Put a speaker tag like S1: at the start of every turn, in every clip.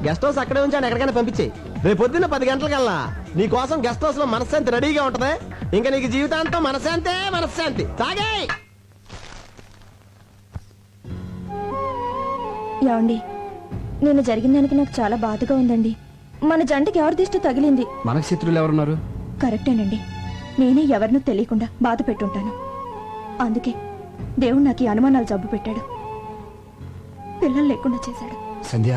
S1: Guest house అక్కడే ఉంచాను, ఎక్కడికైనా పంపించేయి. రేపు పొద్దున్న 10 గంటలకల్లా నీ కోసం గెస్ట్ హౌస్ లో మనశ్శాంతి రెడీగా ఉంటది. ఇంకా నీకు జీవితాంతం మనశ్శాంతే మనశ్శాంతి. తాగే
S2: యాండి, నేను జరిగిన దానికి నాకు చాలా బాధగా ఉందండి. మన జంటకి ఎవరి దిష్టి తగిలింది?
S3: మనకు శత్రువులు ఎవరున్నారు?
S2: కరెక్టేనండి, నేనే ఎవరినూ తెలియకుండా బాధ పెట్టుంటాను. అందుకే దేవుడు నాకు ఈ అనుమానాలు జబ్బు పెట్టాడు, పిల్లలు లేకుండా చేశాడు.
S3: సంధ్య,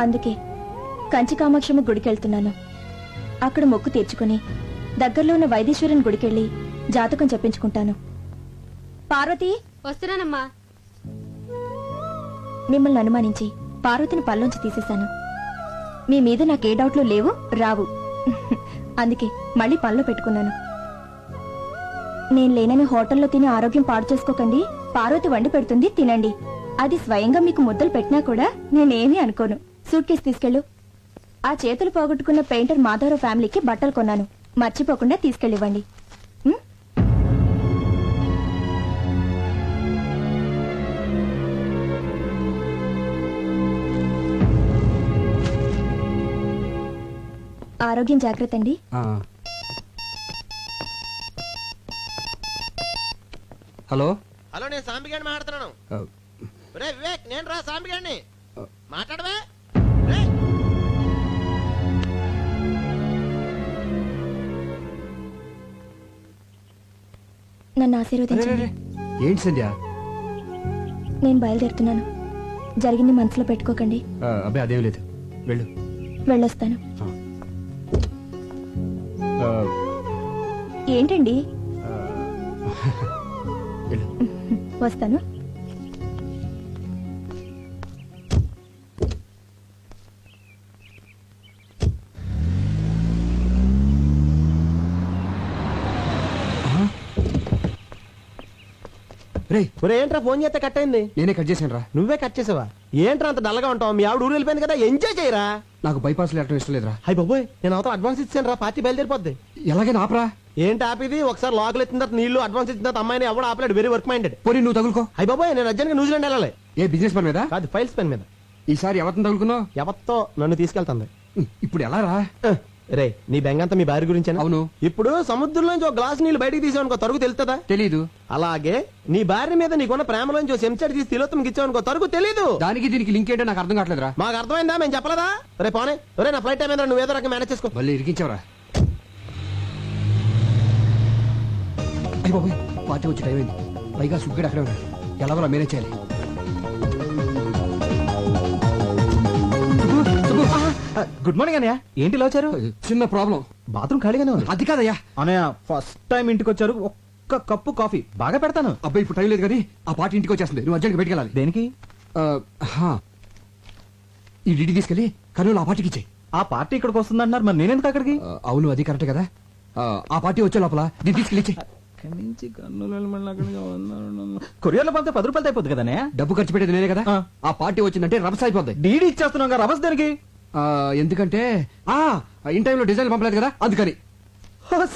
S2: అందుకే కంచి కామాక్షమ్మ గుడికెళ్తున్నాను. అక్కడ మొక్కు తీర్చుకుని దగ్గరలో ఉన్న వైదీశ్వరుని గుడికెళ్ళి జాతకం చెప్పించుకుంటాను. పార్వతి,
S4: వస్తున్నానమ్మా.
S2: మిమ్మల్ని అనుమానించి పార్వతిని పల్లోంచి తీసేశాను. మీ మీద నాకే డౌట్లు లేవు, రావు. అందుకే మళ్ళీ పనిలో పెట్టుకున్నాను. నేను లేనని హోటల్లో తిని ఆరోగ్యం పాడు చేసుకోకండి. పార్వతి వండి పెడుతుంది, తినండి. అది స్వయంగా మీకు ముద్దలు పెట్టినా కూడా నేనేమీ అనుకోను. సూట్ కేసు తీసుకెళ్ళు. ఆ చేతులు పోగొట్టుకున్న పెయింటర్ మాధవరావు ఫ్యామిలీకి బట్టలు కొన్నాను, మర్చిపోకుండా తీసుకెళ్ళివ్వండి. ఆరోగ్యం జాగ్రత్త అండి.
S3: హలో
S1: హలో, నేను సాంబిగాడిని మాట్లాడుతున్నాను. రే వివేక్, నేను రా సాంబిగాడిని. మాట్లాడవే.
S2: నన్ను ఆశీర్వదించండి.
S3: ఏంటి సంధ్య?
S2: నేను బయలుదేరుతున్నాను. జరిగింది మనసులో పెట్టుకోకండి.
S3: అబ్బాయి అదేం లేదు, వెళ్ళు.
S2: వెళ్ళొస్తాను. ఏంటండి? వస్తాను.
S1: ఏంట్రా ఫోన్ చేస్తే కట్ అయింది?
S3: నేనే కట్ చేశాను రా.
S1: నువ్వే కట్ చేసావా? ఏంట్రా అంత డల్గా ఉంటావు? మీ ఆవిడ ఊరు వెళ్ళిపోయింది కదా, ఎంజాయ్ చేయరా.
S3: నాకు బైపాస్ లేటం ఇష్టం లేదురా.
S1: హై బాబోయ్, నేను అవతల అడ్వాన్స్ ఇచ్చాను రా, పార్టీ బయలుదేరిపోద్ది.
S3: ఎలాగైనా ఆపరా.
S1: ఏంటి ఆపిది? ఒకసారి లాగులు ఎత్తిన తర్వాత నీళ్లు అడ్వాన్స్ ఇచ్చిన తర్వాత అమ్మాయిని ఎవడు ఆపలేడు. Very work minded.
S3: పోనీ నువ్వు తగులుకో.
S1: హై బాబోయ్, నేను అర్జెంట్గా న్యూజిలాండ్ వెళ్ళాలి.
S3: ఏ బిజినెస్ పని మీద
S1: కాదు, ఫైల్స్ పెన్ మీద.
S3: ఈసారి ఎవరిని తగులుకున్నావు?
S1: ఎవత్తో నన్ను తీసుకెళ్తుంది.
S3: ఇప్పుడు ఎలా రా?
S1: రే, నీ బెంగంతా మీ భార్య గురించి.
S3: అవును.
S1: ఇప్పుడు సముద్రంలోంచి ఒక గ్లాస్ నీళ్లు బయటకు తీసావనుకో, తరుగు తెలుస్తుందా?
S3: తెలీదు.
S1: అలాగే నీ భార్య మీద నీకున్న ప్రేమలోంచి చెంచాడు తీసి తిలోత్తమకి ఇచ్చావనుకో, తరుగు తెలీదు.
S3: దానికి దీనికి లింక్ ఏంటో నాకు అర్థం కావట్లేదురా.
S1: మాకు అర్థమైందా? మేము చెప్పలేదా? రే పోనే, రే నా ఫ్లైట్ టైం ఏంద్రా, నువ్వు ఏదో రకం మేనేజ్ చేసుకో.
S3: మళ్ళీ ఇరికించావరా? అయ్యి బాబోయ్, పార్టీ వచ్చి టైం అయింది. పైగా సుగ్గడు అక్కడే ఉన్నాడు. ఎలాగోలా మేనేజ్ చేయాలి.
S5: గుడ్ మార్నింగ్ అన్నయ్య. ఏంటి ఇలా వచ్చారు?
S3: చిన్న ప్రాబ్లం.
S5: బాత్రూమ్ ఖాళీగానే ఉంది.
S3: అది కాదయ్యా
S5: అన్నయ్య, ఫస్ట్ టైం ఇంటికి వచ్చారు, ఒక్క కప్పు కాఫీ బాగా పెడతాను.
S3: అబ్బాయి ఇప్పుడు టైం లేదు కానీ ఆ పార్టీ ఇంటికి వచ్చేస్తుంది. నువ్వు అర్జెంట్గా బయటికి వెళ్ళాలి.
S5: దేనికి?
S3: ఈ డిడి తీసుకెళ్ళి కర్నూలు ఆ పార్టీకి ఇచ్చేయి.
S5: ఆ పార్టీ ఇక్కడికి వస్తుంది అంటున్నారు, మరి నేనెందుకు అక్కడికి?
S3: అవును, అది కరెక్ట్ కదా. ఆ పార్టీ వచ్చే లోపల దీన్ని తీసుకెళ్ళి ఇచ్చేయి.
S5: కొరియర్లో పంపితే 10 రూపాయలు అయిపోద్ది కదా అన్నయ్య.
S3: డబ్బు ఖర్చు పెట్టేది నేనే కదా. ఆ పార్టీ వచ్చిందంటే రభస అయిపోద్ది.
S5: డీడీ ఇచ్చేస్తున్నాం, రభస్ దేనికి?
S3: ఎందుకంటే ఇన్ టైంలో డిజైన్ పంపలేదు కదా, అందుకని.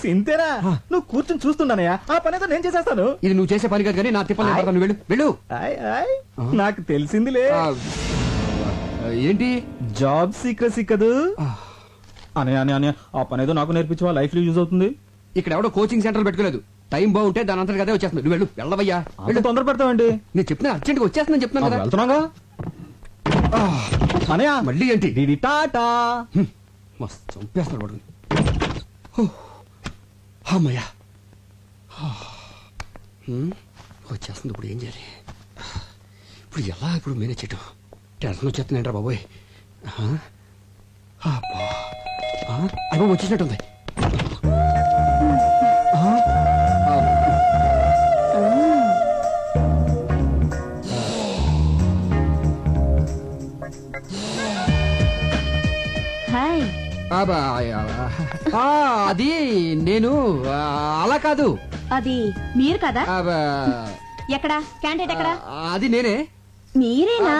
S5: సింతేనా? నువ్వు కూర్చొని చూస్తున్నానయ్యా, ఆ పని అయితే నేను చేసేస్తాను.
S3: ఇది నువ్వు చేసే పని కాదు కానీ నా తిప్పలు నేను పడతాను. వెళ్ళు వెళ్ళు.
S5: నాకు తెలిసిందిలే.
S3: ఏంటి?
S5: జాబ్ సీక్రెసీ కదూ అనే ఆ పని ఏదో నాకు నేర్పించవా, లైఫ్ లో యూజ్ అవుతుంది.
S3: ఇక్కడ ఎవడో కోచింగ్ సెంటర్ పెట్టుకోలేదు. టైం బాగుంటే దాని అంతా అదే వచ్చేస్తుంది. నువ్వు వెళ్ళు, వెళ్ళవయ్యా.
S5: తొందర పెడతావండి.
S3: నేను చెప్తున్నా అర్జెంట్ గా వచ్చేస్తుందని చెప్తున్నాను కదా.
S5: వెళ్తున్నాగా అనయా.
S3: మళ్ళీ ఏంటి?
S5: డీడీ టాటా.
S3: మస్తు చంపేస్తున్నాడు వాడు. అమ్మయ్యా, వచ్చేస్తుంది. ఇప్పుడు ఏం చేయాలి? ఇప్పుడు ఎలా ఇప్పుడు మేనేజ్ చేయటం? టెన్షన్ వచ్చేస్తుందంటారా బాబోయ్. అయ్యో వచ్చేసినట్టుంది.
S2: హాయ్.
S3: అది నేను అలా కాదు.
S2: అది మీరు కదా? ఎక్కడా క్యాండిడేట్ ఎక్కడా?
S3: అది నేనే.
S2: మీరేనా?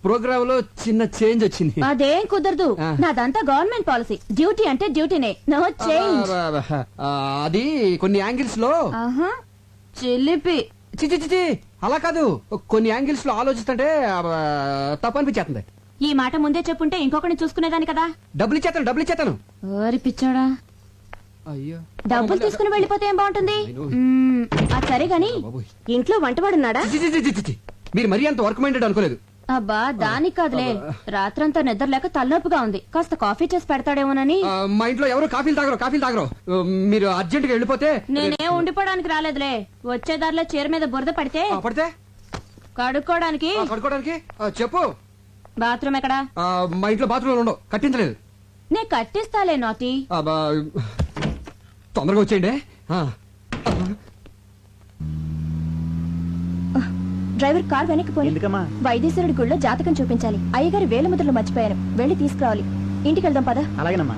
S3: ప్రోగ్రామ్ లో చిన్న చేంజ్ వచ్చింది.
S2: అదేం కుదరదు, నాదంతా గవర్నమెంట్ పాలసీ. డ్యూటీ అంటే డ్యూటీనే, నో చేంజ్.
S3: అది కొన్ని యాంగిల్స్ లో
S2: చిలిపి.
S3: చిచి అలా కాదు, కొన్ని యాంగిల్స్ లో ఆలోచిస్తుంటే తప్పు అనిపించేస్తుంది.
S4: ఈ మాట ముందే చెప్పుంటే ఇంకొకరిని చూసుకునేదాని కదా.
S3: డబ్బులు ఇచ్చేస్తాను
S4: ఓరి పిచ్చాడా,
S3: అయ్యో
S4: డబ్బులు తీసుకుని వెళ్ళిపోతే ఏం బాగుంటుంది. అది సరే గాని
S3: బాబోయ్.
S4: ఇంట్లో వంటవాడున్నాడా?
S3: చి, చి, చి, చి, చి. మీరు మరీ అంత వర్క్ మైండెడ్ అనుకోలేదు.
S4: అబ్బా దానికి కాదులే, రాత్రంతా నిద్ర లేక తలనొప్పిగా ఉంది. కాస్త కాఫీ చేసి పెడతాడేమోనని.
S3: మా ఇంట్లో ఎవరు కాఫీలు తాగరు. మీరు అర్జెంట్ గా వెళ్ళిపోతే
S4: నేనే ఉండిపోవడానికి రాలేదులే. వచ్చే దారిలో చీర మీద బురద పడితే
S3: పడితే
S4: కడుక్కోవడానికి.
S3: కడుక్కోవడానికి చెప్పు.
S4: బాత్రూమ్ ఎక్కడా?
S3: మా ఇంట్లో బాత్రూమ్ ఉండవు, కట్టించలేదు.
S4: నే కట్టిస్తాలే నాతి.
S3: తొందరగా వచ్చేయండి.
S2: డ్రైవర్ కార్ వెనక్కి పోయి
S5: ఎందుకమ్మా?
S2: వైద్యేశ్వరుడి గుళ్ళో జాతకం చూపించాలి. అయ్యగారి వేల ముద్రలు మర్చిపోయాను, వెళ్ళి తీసుకురావాలి. ఇంటికి వెళ్దాం పద.
S5: అలాగేనమ్మా.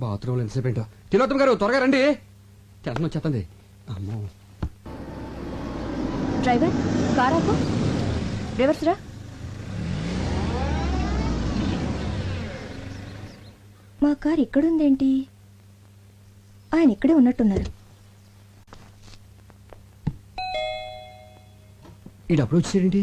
S3: బాత్రూమ్ ఎంతసేపు ఏంటో. తిలోత్తమ్ గారు త్వరగా రండి, టెన్షన్ వచ్చేస్తుంది. అమ్మో
S2: డ్రైవర్ కార్ ఆపు. రివర్స్ రా. మా కార్ ఇక్కడుందేంటి? ఆయన ఇక్కడే ఉన్నట్టున్నారు.
S3: ఈ డబ్బులు వచ్చేసేయండి.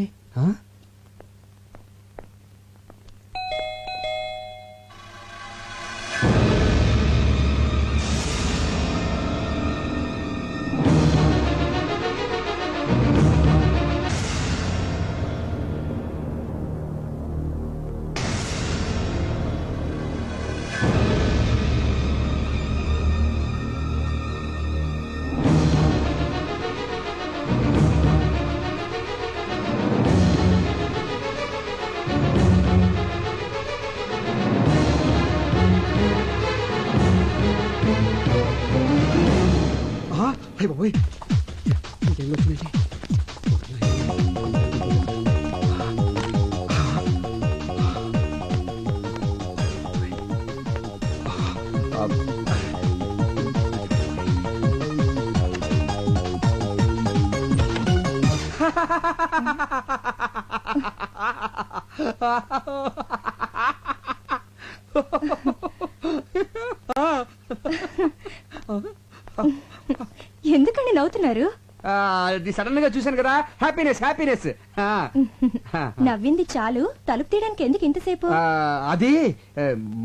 S3: అయ్య బాబోయ్, ఇంకేం వచ్చిందండి?
S2: ఎందుకండి నవ్వుతున్నారు?
S3: సడన్ గా చూశాను కదా, హ్యాపీనెస్.
S2: నవ్వింది చాలు, తలుపు తీయడానికి ఎందుకు ఇంతసేపు?
S3: అది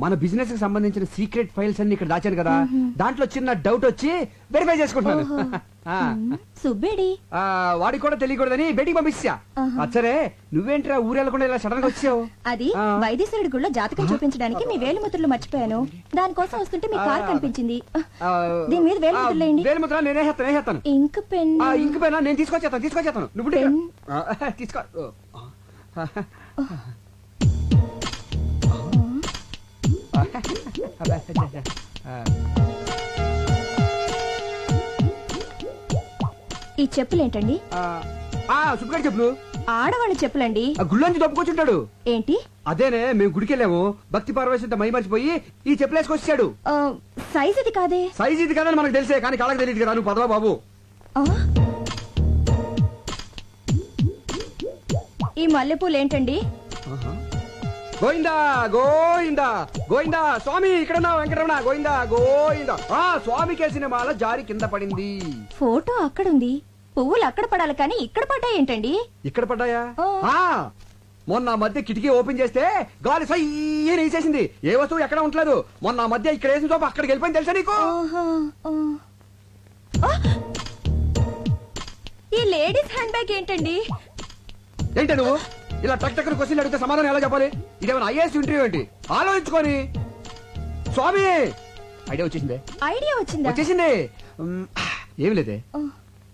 S3: మన బిజినెస్ కి సంబంధించిన సీక్రెట్ ఫైల్స్ అన్ని ఇక్కడ దాచాను కదా, దాంట్లో చిన్న డౌట్ వచ్చి వెరిఫై చేసుకుంటున్నాను.
S2: సుబ్బేడి
S3: వాడికి కూడా తెలియకూడదని బయటికి పంపించా. అచ్చరే నువ్వేంట్రా ఊరెళ్ళకుండా ఇలా సడన్ గా వచ్చావు?
S2: అది వైద్యేశ్వరుడి గుళ్ళో జాతకం చూపించడానికి మీ వేలు ముద్రలు మర్చిపోయాను. దానికోసం వస్తుంటే మీ కార్ కనిపించింది. దీని మీద వేలు ముద్రలేండి.
S3: వేలుముద్ర నేనే హేస్తాను.
S2: ఇంక్ పెన్.
S3: ఇంక పైన నేను తీసుకొచ్చేస్తాను. నువ్వు తీసుకో.
S2: ఈ చెప్పులేంటండి?
S3: సుబ్బగారి చెప్పులు.
S2: ఆడవాళ్ళ చెప్పులండి.
S3: గుళ్ళోంచి దప్పుకొచ్చుంటాడు.
S2: ఏంటి?
S3: అదేనే, మేము గుడికి వెళ్ళాము, భక్తి పార్వశంతో మై మర్చిపోయి ఈ చెప్పులు వేసుకొచ్చాడు.
S2: సైజ్ ఇది కాదే.
S3: సైజ్ ఇది కాదని మనకు తెలిసే, కానీ కాళ్ళకి తెలియదు కదా. నువ్వు పదవా బాబు.
S2: ఈ మల్లెపూలు ఏంటండి?
S3: గోయిందా గోయిందా గోయిందా స్వామి, ఇక్కడ వెంకటరమణ. గోయిందా. స్వామి కేసిన మాల జారి కింద పడింది.
S2: ఫోటో అక్కడుంది, పువ్వులు అక్కడ పడాలి కానీ ఇక్కడ పడ్డాయి ఏంటండి?
S3: ఇక్కడ పడ్డాయా? మొన్న మధ్య కిటికీ ఓపెన్ చేస్తే గాలి సయ్యని వేసేసింది. ఏ వస్తువు ఎక్కడ ఉండలేదు. మొన్న మధ్య ఇక్కడ వేసిన తోపు అక్కడికి వెళ్ళిపోయింది, తెలుసా నీకు?
S2: ఈ లేడీస్ హ్యాండ్ బ్యాగ్ ఏంటండి?
S3: ఏంటి నువ్వు ఇలా టక్ టక్ క్వశ్చన్ అడిగితే సమాధానం ఎలా చెప్పాలి? ఇదేమైనా ఐఏఎస్ ఇంటర్వ్యూ ఏంటి? ఆలోచించుకొని. స్వామి ఐడియా వచ్చేసింది. ఏమి లేదే,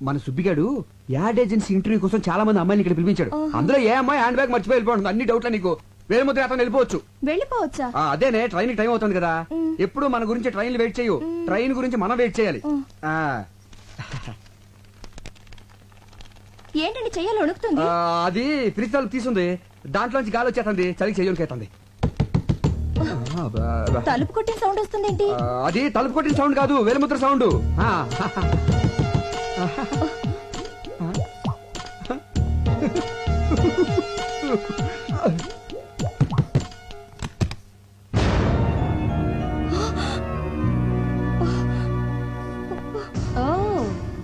S3: మన సుబ్బిగాడు యాడ్ ఏజెన్సీ ఇంటర్వ్యూ కోసం చాలా మంది అమ్మాయిని ఇక్కడ పిలిపించాడు. అందులో ఏ అమ్మాయి హ్యాండ్ బ్యాగ్ మర్చిపోయి వెళ్ళిపోతుంది. అన్ని డౌట్లా నీకు? వేరే ముద్ర అతను
S2: వెళ్ళిపోవచ్చా?
S3: అదేనే, ట్రైన్ టైం అవుతుంది కదా. ఎప్పుడు మన గురించి ట్రైన్ వెయిట్ చేయు, ట్రైన్ గురించి మనం వెయిట్ చేయాలి.
S2: ఏంటండి చెయ్యాలి వణుకుతుంది?
S3: అది ఫ్రిడ్జ్ తలుపు తీసుంది, దాంట్లోంచి గాలి వచ్చేస్తుంది, చలికి చెయ్యకేస్తుంది.
S2: తలుపు కొట్టిన సౌండ్ వస్తుంది ఏంటి?
S3: అది తలుపు కొట్టిన సౌండ్ కాదు, వేలుముద్ర సౌండ్.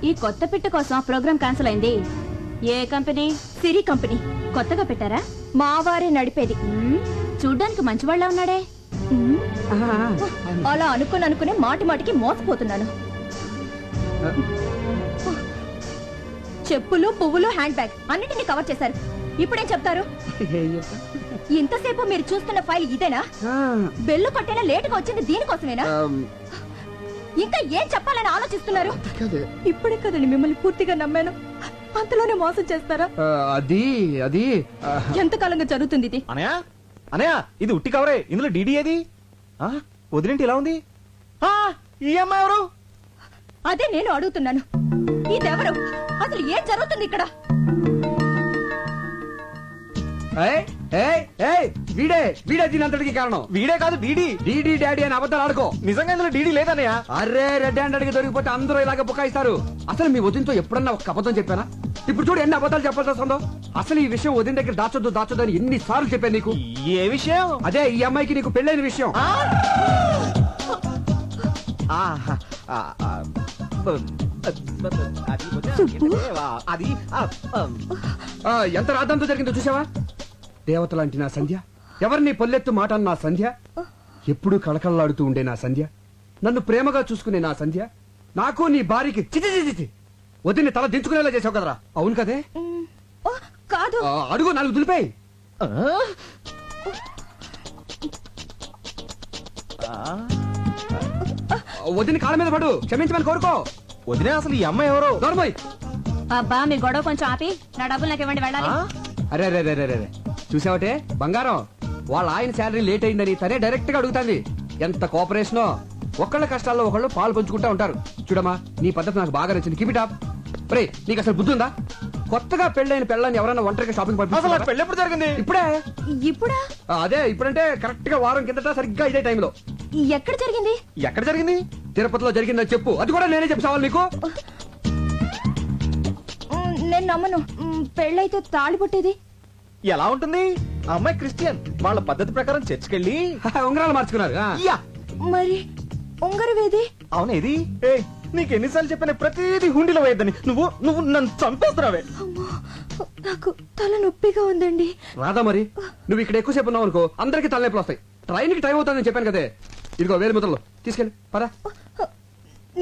S4: ఈ కొత్త పిట్ట కోసం ప్రోగ్రామ్ క్యాన్సిల్ అయింది. ఏ కంపెనీ?
S2: సిరి కంపెనీ.
S4: కొత్తగా పెట్టారా?
S2: మా వారే నడిపేది.
S4: చూడ్డానికి మంచివాళ్ళ ఉన్నాడే.
S2: మ్మ్. అలా అనుకునే మాటి మాటికి మోసపోతున్నాను. చెప్పులు, పువ్వులు, హ్యాండ్ బ్యాగ్ అన్నిటిని కవర్ చేశారు. ఇప్పుడేం చెప్తారు? ఇంతసేపు మీరు చూస్తున్న ఫైల్ ఇదేనా? బెల్లు కొట్టేనా లేటుగా వచ్చింది దీనికోసమేనా? ఇంకా ఏం చెప్పాలని ఆలోచిస్తున్నారు? ఇప్పుడే కదండి మిమ్మల్ని పూర్తిగా నమ్మాను, అంతలోనే మోసం చేస్తారా?
S3: అది
S2: ఎంతకాలంగా జరుగుతుంది ఇది?
S5: అనయ్య అనయ్య ఇది ఉట్టి కవరే, ఇందులో డీడీ ఏది? వదిలేంటి ఇలా ఉంది? ఈ అమ్మాయి ఎవరు?
S2: అదే నేను అడుగుతున్నాను. ఇదెవరు? అసలు ఏం జరుగుతుంది ఇక్కడ?
S3: వీడే దీనంతటికి కారణం.
S5: వీడే కాదు డీడీ.
S3: డీడీ డాడీ అని అబద్ధాలు ఆడుకో.
S5: నిజంగా ఇందులో డీడీ లేదన్నయ్య.
S3: అరే రెడ్ హ్యాండ్ అడిగి దొరికిపోతే అందరూ ఇలాగ బుకాయిస్తారు. అసలు మీ వదినతో ఎప్పుడన్నా ఒక అబద్ధం చెప్పానా? ఇప్పుడు చూడు ఎన్ని అబద్ధాలు చెప్పాల్సి వస్తుందో. అసలు ఈ విషయం వదిన దగ్గర దాచొద్దు అని ఎన్ని సార్లు చెప్పాను నీకు.
S5: ఏ విషయం?
S3: అదే ఈ అమ్మాయికి నీకు పెళ్ళైన విషయం. ఎంత రాద్దంతో జరిగిందో చూసావా? దేవతలాంటి నా సంధ్య, ఎవరిని పొల్లెత్తు మాట అన్న నా సంధ్య, ఎప్పుడూ కళకళలాడుతూ ఉండే నా సంధ్య, నన్ను ప్రేమగా చూసుకునే నా సంధ్య, నాకు నీ భార్యకి చిచి వదిని తల దించుకునేలా చేసావు కదరా. అవును కదే?
S2: కాదు.
S3: అడుగు, నాలుగు దులిపాయి. వదిని కాళ్ళ మీద పడు, క్షమించమని కోరుకో.
S5: వదిలే అసలు ఈ అమ్మాయి ఎవరు?
S3: నోర్మోయ్.
S4: అబ్బా మీ గొడవ కొంచెం ఆపి నా డబ్బులు నాకు ఇవ్వండి, వెళ్ళాలి.
S3: అరే రే రే రే చూసావటే బంగారం, వాళ్ళ ఆయన శాలరీ లేట్ అయిందని తనే డైరెక్ట్ గా అడుగుతాంది. ఎంత కోఆపరేషనో. ఒకళ్ళ కష్టాల్లో ఒకళ్ళు పాలు పంచుకుంటా ఉంటారు. చూడమ్మా, నీ పద్ధతి నాకు బాగా నచ్చింది. Keep it up. రే, నీకు అసలు బుద్ధి ఉందా? కొత్తగా పెళ్ళైన పెళ్ళని ఎవరైనా ఒంటరిగా షాపింగ్
S5: అసలు పెళ్ళి ఎప్పుడు జరిగింది?
S2: ఇప్పుడా?
S3: అదే ఇప్పుడంటే కరెక్ట్ గా వారం కిందట సరిగ్గా ఇదే టైంలో.
S2: ఎక్కడ జరిగింది?
S5: ఎక్కడ జరిగింది?
S3: తిరుపతిలో జరిగిందని చెప్పు. అది కూడా నేనే చెప్పావాలి నీకు.
S2: నేను నమ్మను. పెళ్ళైతే తాళి పుట్టేది
S5: ఎలా ఉంటుంది? ఆ అమ్మాయి క్రిస్టియన్, వాళ్ళ పద్ధతి ప్రకారం చర్చికెళ్ళి
S3: ఉంగరాలు మార్చుకున్నారు.
S2: మరి ఉంగరవేది?
S5: అవునేది? నీకు ఎన్నిసార్లు చెప్పిన ప్రతిదీ హుండీలో వేయద్దని. నువ్వు నన్ను చంపేస్తున్నావే.
S2: నాకు తల నొప్పిగా ఉందండి.
S3: రాదా మరి? నువ్వు ఇక్కడ ఎక్కువసేపు ఉన్నావు అనుకో, అందరికి తలనొప్పులు వస్తాయి. ట్రైన్ కి టైం అవుతుందని చెప్పాను కదే. ఇదిగో వేలు ముద్రలు తీసుకెళ్ళి పరా.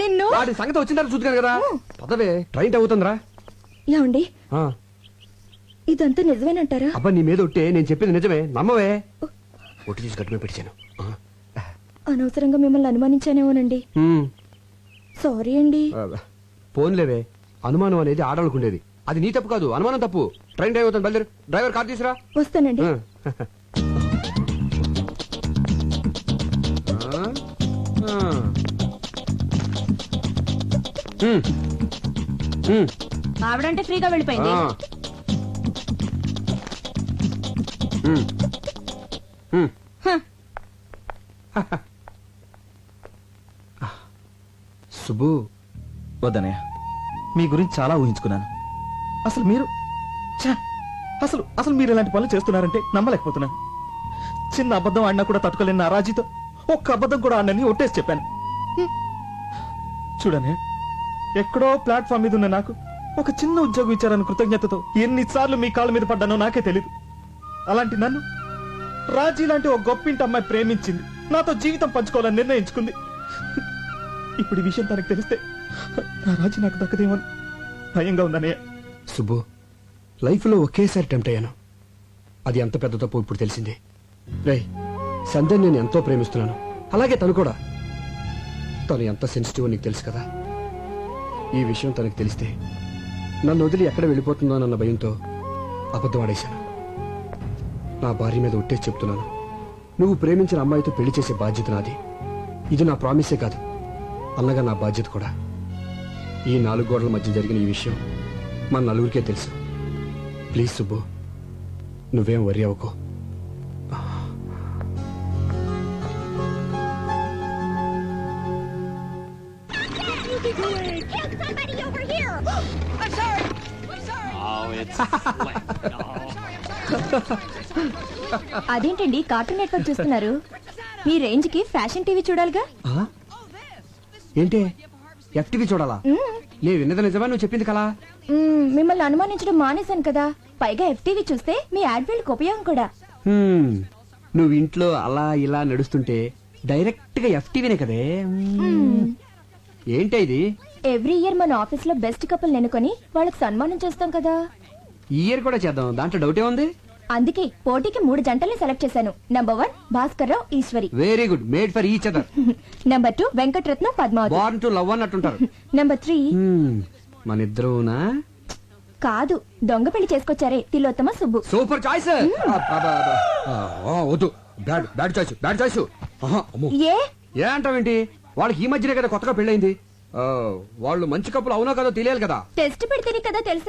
S2: నిన్ను
S3: వాటి సంగతి వచ్చిన తర్వాత చూద్దాను కదా. పదవే, ట్రైన్ టైం అవుతుందిరా.
S2: ఏమండి, ఇదంతా నిజమేనంటారా?
S3: అబ్బా, నీ మీద ఒట్టే, నేను చెప్పింది నిజమే, నమ్మవే. ఒట్టి తీసి గట్టుమే పెట్టాను.
S2: అనవసరంగా మిమ్మల్ని అనుమానించానేమోనండి. సారీ అండి.
S3: ఫోన్లేవే, అనుమానం అనేది ఆడవాళ్ళకుండేది. అది నీ తప్పు కాదు, అనుమానం తప్పు. ట్రైన్ టైం అవుతుంది, బయలుదేరు. డ్రైవర్ కార్ తీసురా.
S2: వస్తానండి.
S4: ఆవిడంటే ఫ్రీగా వెళ్ళిపోయింది.
S3: సుబ్బు,
S5: వద్దనయ్య, మీ గురించి చాలా ఊహించుకున్నాను. అసలు మీరు అసలు మీరు ఇలాంటి పనులు చేస్తున్నారంటే నమ్మలేకపోతున్నాను. చిన్న అబద్ధం ఆడినా కూడా తట్టుకోలేని నా రాజీతో ఒక్క అబద్ధం కూడా ఆడినని ఒట్టేసి చెప్పాను. చూడనే, ఎక్కడో ప్లాట్ఫామ్ మీద ఉన్న నాకు ఒక చిన్న ఉద్యోగం ఇచ్చారని కృతజ్ఞతతో ఎన్నిసార్లు మీ కాళ్ళ మీద పడ్డానో నాకే తెలీదు. అలాంటి నన్ను రాజీ లాంటి ఒక గొప్పింటి అమ్మాయి ప్రేమించింది, నాతో జీవితం పంచుకోవాలని నిర్ణయించుకుంది. ఇప్పుడు ఈ విషయం తనకు తెలిస్తే నా రాజీ నాకు దక్కదేమని భయంగా ఉందనే.
S3: సుబ్బు, లైఫ్ లో ఒకేసారి టెంప్ట్ అయ్యాను. అది ఎంత పెద్ద తప్పు ఇప్పుడు తెలిసింది. రేయ్, సంధ్యని నేను ఎంతో ప్రేమిస్తున్నాను, అలాగే తను కూడా. తను ఎంత సెన్సిటివ్ నీకు తెలుసు కదా. ఈ విషయం తనకు తెలిస్తే నన్ను వదిలి ఎక్కడ వెళ్ళిపోతుందోనన్న భయంతో అబద్ధం ఆడేశాను. నా భార్య మీద ఒట్టేసి చెప్తున్నాను, నువ్వు ప్రేమించిన అమ్మాయితో పెళ్లి చేసే బాధ్యత నాది. ఇది నా ప్రామిసే కాదు, అన్నగా నా బాధ్యత కూడా. ఈ 4 గోడల మధ్య జరిగిన ఈ విషయం మన నలుగురికే తెలుసు. ప్లీజ్ సుబ్బు, నువ్వేం వరి అవ్వకో.
S2: అదేంటండి కార్టూన్ నెట్వర్క్ చూస్తున్నారు? మీ రేంజ్ కి ఫ్యాషన్ టీవీ చూడాలిగా.
S3: ఏంటి FTV చూడాలా? నేను విన్నది నిజమా, నువ్వు చెప్పింది కలా?
S2: మిమ్మల్ని అనుమానించడం మానేశాను కదా, పైగా ఎఫ్టీవీ చూస్తే మీ యాడ్ వీళ్ళకి ఉపయోగం కూడా.
S3: నువ్వు ఇంట్లో అలా ఇలా నడుస్తుంటే డైరెక్ట్ గా ఎఫ్టీవీనే కదే. ఏంటి ఇది?
S2: ఎవ్రీ ఇయర్ మన ఆఫీస్ లో బెస్ట్ కపుల్ నెనుకొని వాళ్ళకి సన్మానం చేస్తాం కదా.
S3: ఈ ఇయర్ కూడా చేద్దాం, దాంట్లో డౌటే ఉంది.
S2: అందుకే పోటీకి 3 జంటల్ని సెలెక్ట్ చేశాను. Number 1 Bhaskar Rao Eswari,
S3: very good, made for each other.
S2: Number 2 Venkataratnam Padmavathi,
S3: born to love అన్నట్టుంటారు.
S2: నంబర్ 3
S3: మన ఇద్దరునా?
S2: కాదు, దొంగ పెళ్లి చేసుకొచ్చారే తిలోత్తమ సుబ్బు.
S3: Super choice. వద్దు, bad bad choice, bad choice.
S2: ఏ
S3: ఏ అంటావేంటి? వాళ్ళకి ఈ మధ్యనే కదా కొత్తగా పెళ్ళైంది. వాళ్ళు మంచి కప్పులు అవునో కదా తెలియాలి కదా.
S2: టెస్ట్ పెడితేనే కదా తెలిసి